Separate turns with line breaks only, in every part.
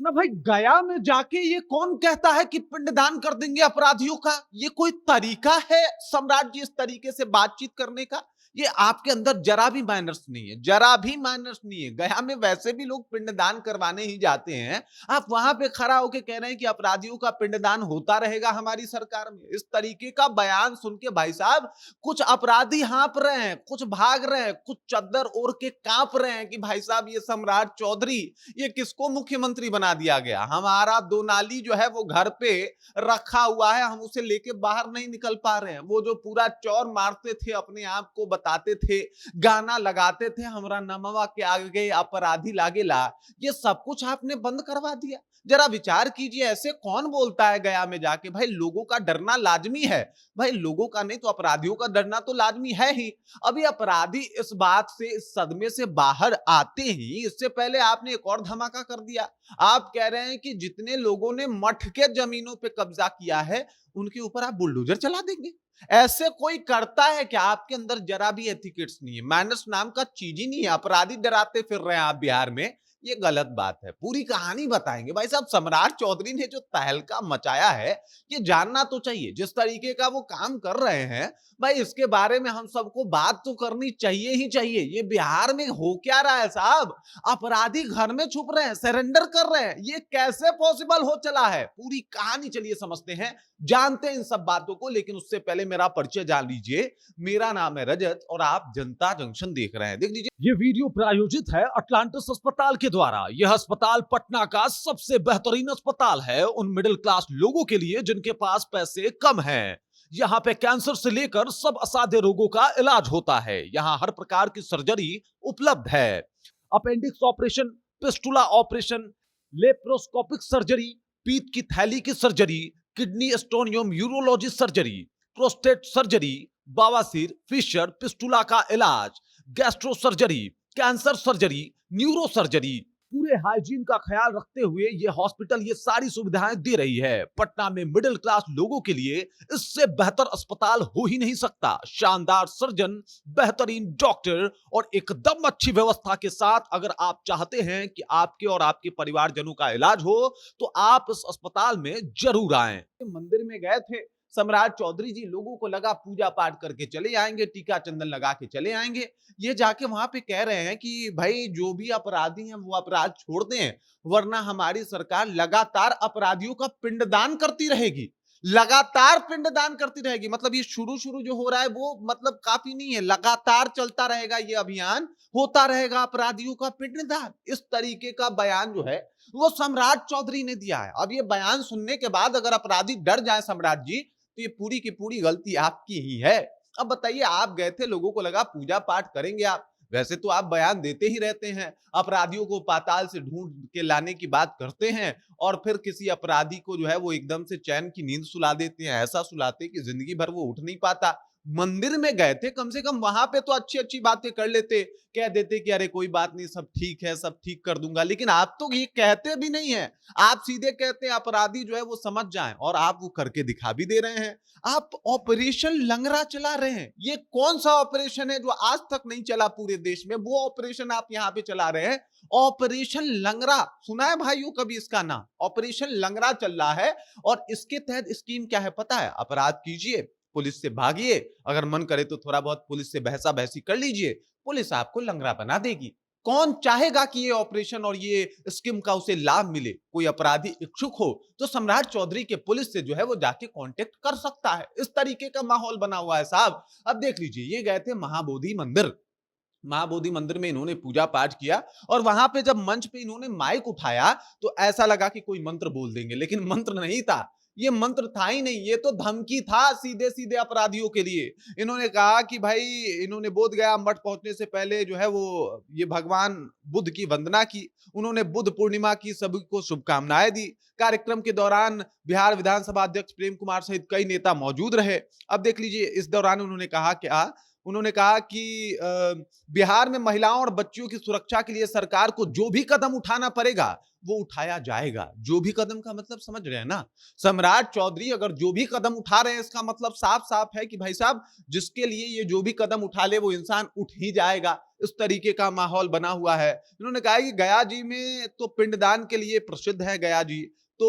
ना भाई, गया में जाके ये कौन कहता है कि पिंडदान कर देंगे अपराधियों का? ये कोई तरीका है सम्राट जी इस तरीके से बातचीत करने का? ये आपके अंदर जरा भी मैनर्स नहीं है, जरा भी मैनर्स नहीं है। गया में वैसे भी लोग पिंडदान करवाने ही जाते हैं, आप वहां पे खड़ा होके कह रहे हैं कि अपराधियों का पिंडदान होता रहेगा हमारी सरकार में। इस तरीके का बयान सुन के भाई साहब, कुछ अपराधी हाँप रहे हैं, कुछ भाग रहे हैं, कुछ चद्दर ओढ़ के कांप रहे हैं कि भाई साहब ये सम्राट चौधरी, ये किसको मुख्यमंत्री बना दिया गया? हमारा दो नाली जो है वो घर पे रखा हुआ है, हम उसे लेके बाहर नहीं निकल पा रहे हैं। वो जो पूरा चौर मारते थे, अपने आप को बताते थे, गाना लगाते थे, हमरा नमवा के आगे अपराधी लागेला, ये सब कुछ आपने बंद करवा दिया। जरा विचार कीजिए, ऐसे कौन बोलता है गया में जाके? भाई लोगों का डरना लाजमी है, भाई लोगों का नहीं तो अपराधियों का डरना तो लाजमी है ही। अभी अपराधी इस बात से, इस सदमे से बाहर आते ही, इससे पहले आपने एक और धमाका कर दिया। आप कह रहे हैं कि जितने लोगों ने मठ के जमीनों पे कब्जा किया है, उनके ऊपर आप बुलडोजर चला देंगे। ऐसे कोई करता है क्या? आपके अंदर जरा भी एथिकेट्स नहीं है, मैनर्स नाम का चीज ही नहीं है। अपराधी डराते फिर रहे हैं आप बिहार में, ये गलत बात है। पूरी कहानी बताएंगे भाई साहब। सम्राट चौधरी ने जो तहलका मचाया है, ये जानना तो चाहिए। जिस तरीके का वो काम कर रहे हैं भाई, इसके बारे में हम सबको बात तो करनी चाहिए ही चाहिए। ये बिहार में हो क्या रहा है साहब? अपराधी घर में छुप रहे हैं, सरेंडर कर रहे हैं, ये कैसे पॉसिबल हो चला है? पूरी कहानी चलिए समझते हैं, जानते हैं इन सब बातों को। लेकिन उससे पहले मेरा परिचय जान लीजिए। मेरा नाम है रजत और आप जनता जंक्शन देख रहे हैं। देख लीजिए, ये वीडियो प्रायोजित है अटलांटिस अस्पताल के द्वारा। यह अस्पताल पटना का सबसे बेहतरीन अस्पताल है उन मिडिल क्लास लोगों के लिए जिनके पास पैसे कम हैं। यहाँ पे कैंसर से लेकर सब असाध्य रोगों का इलाज होता है। यहाँ हर प्रकार की सर्जरी उपलब्ध है। Appendix operation, fistula operation, laparoscopic surgery, पीत की थैली की सर्जरी, किडनी स्टोन एवं यूरोलॉजी सर्जरी, प्रोस्टेट सर्जरी, बवासीर, फिशर, पिस्टुला का इलाज, gastro surgery, cancer surgery, neuro surgery, पूरे हाइजीन का ख्याल रखते हुए ये हॉस्पिटल ये सारी सुविधाएं दे रही है। पटना में मिडिल क्लास लोगों के लिए इससे बेहतर अस्पताल हो ही नहीं सकता। शानदार सर्जन, बेहतरीन डॉक्टर और एकदम अच्छी व्यवस्था के साथ अगर आप चाहते हैं कि आपके और आपके परिवारजनों का इलाज हो, तो आप इस अस्पताल में जरूर आएं। मंदिर में गए थे सम्राट चौधरी जी, लोगों को लगा पूजा पाठ करके चले आएंगे, टीका चंदन लगा के चले आएंगे। ये जाके वहां पे कह रहे हैं कि भाई जो भी अपराधी हैं वो अपराध छोड़ दें, वरना हमारी सरकार लगातार अपराधियों का पिंडदान करती रहेगी। लगातार पिंडदान करती रहेगी, मतलब ये शुरू शुरू जो हो रहा है वो मतलब काफी नहीं है, लगातार चलता रहेगा ये अभियान, होता रहेगा अपराधियों का पिंडदान। इस तरीके का बयान जो है वो सम्राट चौधरी ने दिया है। अब ये बयान सुनने के बाद अगर अपराधी डर जाए सम्राट जी, तो ये पूरी की पूरी गलती आपकी ही है। अब बताइए, आप गए थे, लोगों को लगा पूजा पाठ करेंगे आप, वैसे तो आप बयान देते ही रहते हैं, अपराधियों को पाताल से ढूंढ के लाने की बात करते हैं और फिर किसी अपराधी को जो है वो एकदम से चैन की नींद सुला देते हैं, ऐसा सुलाते कि जिंदगी भर वो उठ नहीं पाता। मंदिर में गए थे, कम से कम वहां पे तो अच्छी अच्छी बातें कर लेते, कह देते कि अरे कोई बात नहीं, सब ठीक है, सब ठीक कर दूंगा। लेकिन आप तो ये कहते भी नहीं है, आप सीधे कहते हैं अपराधी जो है वो समझ जाएं, और आप वो करके दिखा भी दे रहे हैं। आप ऑपरेशन लंगड़ा चला रहे हैं। ये कौन सा ऑपरेशन है जो आज तक नहीं चला पूरे देश में? वो ऑपरेशन आप यहां पे चला रहे हैं, ऑपरेशन लंगड़ा। सुना है भाइयों कभी इसका नाम? ऑपरेशन लंगड़ा चल रहा है। और इसके तहत स्कीम क्या है पता है? अपराध कीजिए, पुलिस से भागिए, अगर मन करे तो थोड़ा बहुत पुलिस से बहसा बहसी कर लीजिए, पुलिस आपको लंगड़ा बना देगी। कौन चाहेगा कि ये ऑपरेशन और ये स्कीम का उसे लाभ मिले? कोई अपराधी इच्छुक हो तो सम्राट चौधरी के पुलिस से जो है वो जाके कांटेक्ट कर सकता है। इस तरीके का माहौल बना हुआ है साहब। अब देख लीजिए, ये गए थे महाबोधि मंदिर, महाबोधि मंदिर में इन्होंने पूजा पाठ किया और वहां पे जब मंच पे इन्होंने माइक उठाया तो ऐसा लगा कि कोई मंत्र बोल देंगे, लेकिन मंत्र नहीं था। ये मंत्र था ही नहीं, ये तो धमकी था सीधे सीधे अपराधियों के लिए। इन्होंने कहा कि भाई, इन्होंने बोध गया मठ पहुंचने से पहले जो है वो ये भगवान बुद्ध की वंदना की, उन्होंने बुद्ध पूर्णिमा की, सभी को शुभकामनाएं दी। कार्यक्रम के दौरान बिहार विधानसभा अध्यक्ष प्रेम कुमार सहित कई नेता मौजूद रहे। अब देख लीजिए, इस दौरान उन्होंने कहा क्या उन्होंने कहा कि बिहार में महिलाओं और बच्चियों की सुरक्षा के लिए सरकार को जो भी कदम उठाना पड़ेगा वो उठाया जाएगा। जो भी कदम का मतलब समझ रहे हैं ना? सम्राट चौधरी अगर जो भी कदम उठा रहे हैं इसका मतलब साफ-साफ है कि भाई साहब जिसके लिए ये जो भी कदम उठा ले वो इंसान उठ ही जाएगा। इस तरीके का माहौल बना हुआ है। इन्होंने कहा कि गया जी में तो पिंडदान के लिए प्रसिद्ध है गया जी। तो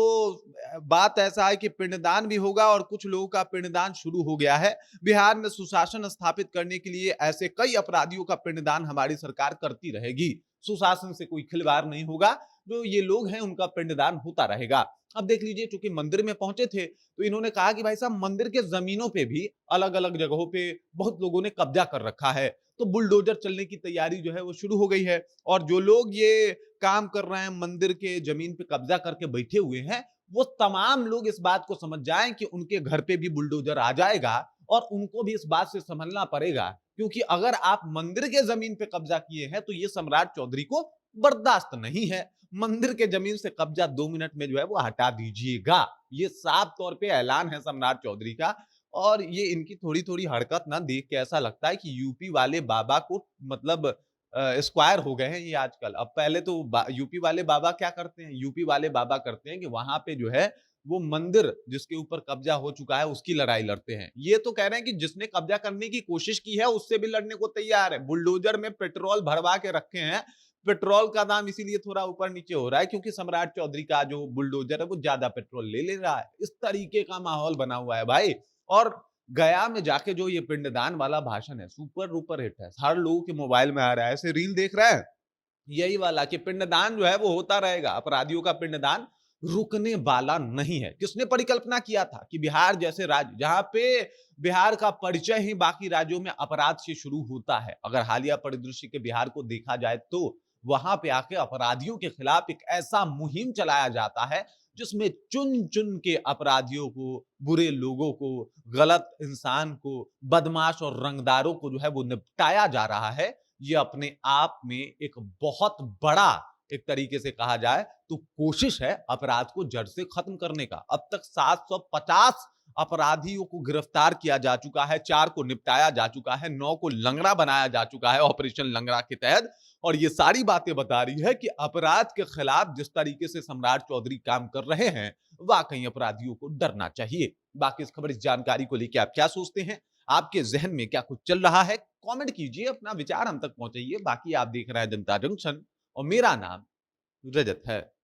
बात ऐसा है कि पिंडदान भी होगा और कुछ लोगों का पिंडदान शुरू हो गया है। बिहार में सुशासन स्थापित करने के लिए ऐसे कई अपराधियों का पिंडदान हमारी सरकार करती रहेगी। सुशासन से कोई खिलवाड़ नहीं होगा। जो ये लोग हैं उनका पिंडदान होता रहेगा। अब देख लीजिए चूंकि मंदिर में पहुंचे थे तो इन्होंने कहा कि भाई साहब मंदिर के जमीनों पे भी अलग-अलग जगहों पे बहुत लोगों ने कब्जा कर रखा है। तो बुलडोजर चलने की तैयारी जो है वो शुरू हो गई है और जो लोग ये काम कर रहे हैं मंदिर के जमीन पे कब्जा करके बैठे हुए हैं वो तमाम लोग इस बात को समझ जाएं कि उनके घर पे भी बुलडोजर आ जाएगा और उनको भी इस बात से संभलना पड़ेगा क्योंकि अगर आप मंदिर के जमीन पे कब्जा किए हैं तो ये सम्राट चौधरी को बर्दाश्त नहीं है। मंदिर के जमीन से कब्जा 2 मिनट में जो है वो हटा दीजिएगा। ये साफ तौर पे ऐलान है सम्राट चौधरी का और ये इनकी थोड़ी-थोड़ी हरकत ना देख के ऐसा लगता है कि यूपी वाले बाबा को मतलब स्क्वायर हो गए हैं ये आजकल। अब पहले तो यूपी वाले बाबा क्या करते हैं? यूपी वाले बाबा करते हैं कि वहां पे जो है वो मंदिर जिसके ऊपर कब्जा हो चुका है उसकी लड़ाई लड़ते हैं। ये तो कह रहे हैं कि जिसने कब्जा करने की कोशिश की है उससे भी लड़ने को तैयार है। बुलडोजर में पेट्रोल भरवा के रखे हैं। पेट्रोल का दाम इसीलिए थोड़ा ऊपर नीचे हो रहा है क्योंकि सम्राट चौधरी का जो बुलडोजर है वो ज्यादा पेट्रोल ले रहा है। इस तरीके का माहौल बना हुआ है भाई। और गया में जाके जो ये पिंडदान वाला भाषण है सुपर डुपर हिट है। हर लोगों के मोबाइल में आ रहा है। ऐसे रील देख रहा है यही वाला कि पिंडदान जो है वो होता रहेगा। अपराधियों का पिंडदान रुकने वाला नहीं है। किसने परिकल्पना किया था कि बिहार जैसे राज्य जहां पे बिहार का परिचय ही बाकी राज्यों में अपराध से शुरू होता है, अगर हालिया परिदृश्य के बिहार को देखा जाए तो वहां पे आके अपराधियों के खिलाफ एक ऐसा मुहिम चलाया जाता है जिसमें चुन चुन के अपराधियों को, बुरे लोगों को, गलत इंसान को, बदमाश और रंगदारों को जो है वो निपटाया जा रहा है। ये अपने आप में एक बहुत बड़ा एक तरीके से कहा जाए तो कोशिश है अपराध को जड़ से खत्म करने का। अब तक 750 अपराधियों को गिरफ्तार किया जा चुका है, 4 को निपटाया जा चुका है, 9 को लंगड़ा बनाया जा चुका है ऑपरेशन लंगड़ा के तहत। और ये सारी बातें बता रही है कि अपराध के खिलाफ जिस तरीके से सम्राट चौधरी काम कर रहे हैं वाकई अपराधियों को डरना चाहिए। बाकी इस खबर इस जानकारी को लेकर आप क्या सोचते हैं? आपके जहन में क्या कुछ चल रहा है? कमेंट कीजिए, अपना विचार हम तक पहुंचाइए। बाकी आप देख रहे हैं जनता जंक्शन और मेरा नाम रजत है।